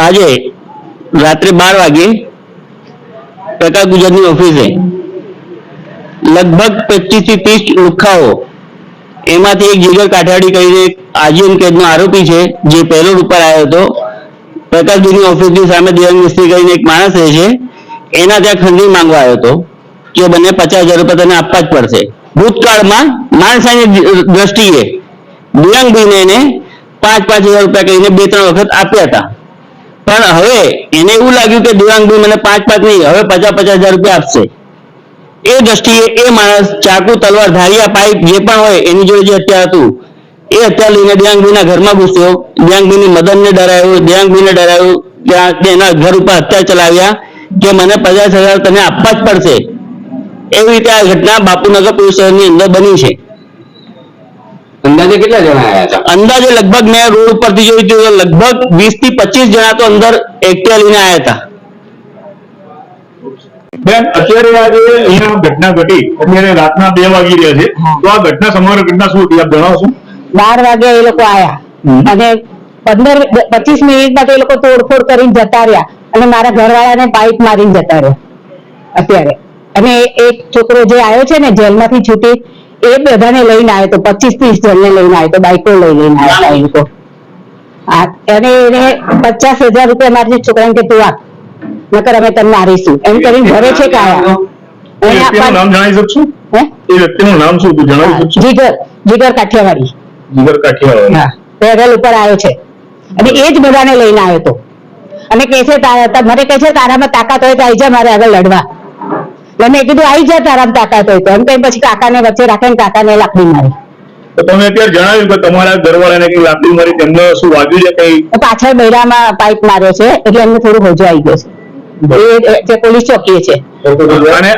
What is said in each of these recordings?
આજે રાત્રે 12 વાગે પ્રકાશ ગુજરાતની ઓફિસે લગભગ 25 થી 30 લુખ્ખાઓ, એમાંથી એક જીગર કાઠિયાવાડી કરીને આજીવન કેદનો આરોપી છે, જે પેરોલ ઉપર આવ્યો હતો. પ્રકાશજીની ઓફિસની સામે દેવાંગ મિસ્ત્રી કરીને એક માણસ રહે છે, એના ત્યાં ખંડણી માંગવા આવ્યો હતો કે બંને 50,000 રૂપિયા તને આપવા જ પડશે. ભૂતકાળમાં માણસાની દ્રષ્ટિએ દેવાંગભાઈને એને 5,000 રૂપિયા કહીને 2-3 વખત આપ્યા હતા, પણ હવે એને એવું લાગ્યું કે દેવાંગભાઈ મને 5 નહીં, હવે 50,000 રૂપિયા આપશે. એ દ્રષ્ટિએ એ માણસ ચાકુ, તલવાર, ધારિયા, પાઇપ જે પણ હોય એની જોડે જે હથિયાર હતું એ હથિયાર લઈને દેવાંગભાઈના ઘરમાં ઘૂસ્યો. દેવાંગભાઈની મદનને ડરાવ્યો, દેવાંગભાઈને ડરાવ્યો, એના ઘર ઉપર હથિયાર ચલાવ્યા કે મને 50,000 તને આપવા જ પડશે. એવી રીતે આ ઘટના બાપુનગર પોલીસ સ્ટેશનની અંદર બની છે. અંદાજે કેટલા જણા આવ્યા હતા? અંદાજે લગભગ મેં રોડ ઉપરથી જોયું તો લગભગ 20 થી 25 જણા તો અંદર એક્ટિવા લઈને આવ્યા હતા. બેન, અત્યારે આજે અહીંયા ઘટના ઘટી, અત્યારે રાતના 2 વાગી રહ્યા છે, તો આ ઘટના સમગ્ર ઘટના શું હતી આપ જણાવશો? 12 વાગે એ લોકો આયા અને 15-25 મિનિટમાં તો એ લોકો તોડફોડ કરીને જતા રહ્યા અને મારા ઘરવાળાને પાઇપ મારીને જતા રહ્યા અત્યારે. અને એક છોકરો જે આવ્યો છે ને જેલમાંથી છૂટી, એ બધાને લઈને આવ્યો તો 25-30 જણને લઈને આવ્યો તો, બાઈકો લઈને આવ્યા હતા એ લોકો. અને એને 50,000 રૂપિયા મારી છોકરાને કે તું આ નકર અમે તને મારીશું એમ કરીને ઘરે છે કે આવ્યા. નામ જણાવી શકશો? એ વ્યક્તિનું નામ શું જણાવી શકશો? જીગર કાઠિયાવાડી. જીગર કાઠિયાવાડી, હા, પેરેલ ઉપર આવ્યો છે અને એ જ બધાને લઈને આવ્યો હતો. અને કે છે મને કહે છે તારામાં તાકાત હોય તો આવી જા મારે આગળ લડવા. મેં કીધું આવી જા તારામાં તાકાત હોય તો. એમ કઈ પછી કાકાને વચ્ચે રાખીને કાકાને લાકડી મારી. તો તમે અત્યારે જણાવ્યું કે તમારા ઘરવાળાને કઈ લાકડી મારી, તેમને શું વાગ્યું છે? કઈ પાછળ બૈરામાં પાઇપ માર્યો છે એટલે એમને થોડું હોજો આવી ગયો છે. જે પોલીસ ચોકી છે. અને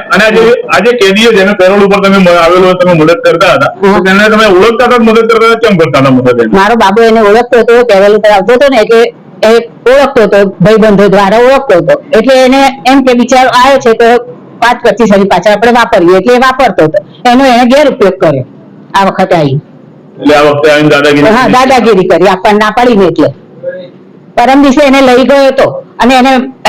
આજે કેદીઓ જેને પેરોલ ઉપર તમે આવેલો તમે મદદ કરતા હતા, તેને તમે ઓળખતા હતા, મદદ કરતા હતા, કેમ કરતા હતા મદદ? મારો બાબુ એને ઓળખતો હતો, પેરોલ ઉપર આવતો હતો ને એટલે એ ઓળખતો હતો, ભાઈબંધો દ્વારા ઓળખતો હતો. એટલે એને એમ કે બિચારો આવ્યો છે તો 5-25 પાછળ આપણે વાપરીએ એટલે એ વાપરતો હતો. એનો એને ગેરઉપયોગ કર્યો આ વખતે આવી. એટલે આ વખતે આવીને દાદાગીરી? હા, દાદાગીરી કરી, આપણને ના પાડીને. એટલે પરમ દિવસે એને લઈ ગયો હતો અને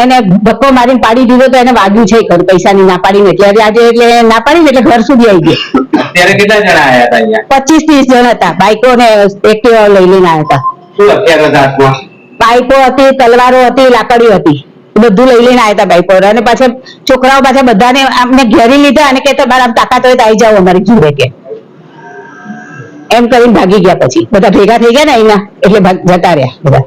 એને ધક્કો મારીને પાડી દીધો તો એને વાગ્યું છે ખરું પૈસાની ના પાડીને. એટલે આજે એટલે ના પાડીને એટલે ઘર સુધી આવી ગયો. અત્યારે કેટલા જણા આવ્યા હતા અહીંયા? 25-30 જણ હતા. બાઈકો ને એક્ટિવા લઈ લઈને આવ્યા હતા. શું હથિયાર હતા હાથમાં? બાઈકો હતી, તલવારો હતી, લાકડીઓ હતી, બધું લઈ લઈને આવ્યા હતા બાઈકો. અને પાછા છોકરાઓ પાછા બધાને આમને ઘેરી લીધા અને કે તમારે આમ તાકાત હોય તો આવી જાઓ અમારી જોડે કે એમ કરીને ભાગી ગયા. પછી બધા ભેગા થઈ ગયા ને અહીંયા એટલે જતા રહ્યા બધા.